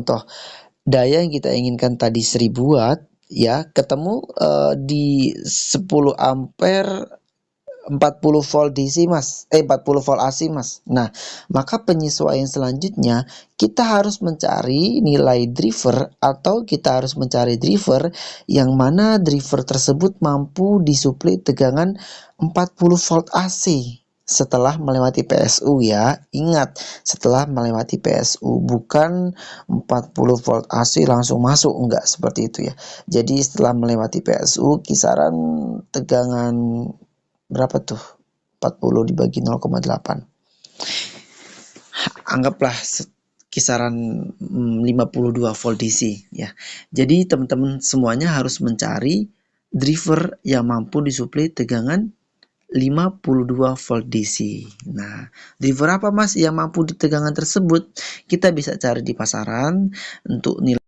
contoh daya yang kita inginkan tadi 1000 watt ya, ketemu di 10 ampere 40 volt DC Mas, 40 volt AC Mas. Nah, maka penyesuaian selanjutnya kita harus mencari nilai driver atau kita harus mencari driver yang mana driver tersebut mampu disuplai tegangan 40 volt AC setelah melewati PSU ya. Ingat, setelah melewati PSU, bukan 40 volt AC langsung masuk, enggak seperti itu ya. Jadi setelah melewati PSU kisaran tegangan berapa tuh? 40 dibagi 0,8. Anggaplah kisaran 52 volt DC ya. Jadi teman-teman semuanya harus mencari driver yang mampu disuplai tegangan 52 volt DC. Nah, driver apa Mas yang mampu di tegangan tersebut? Kita bisa cari di pasaran untuk nilai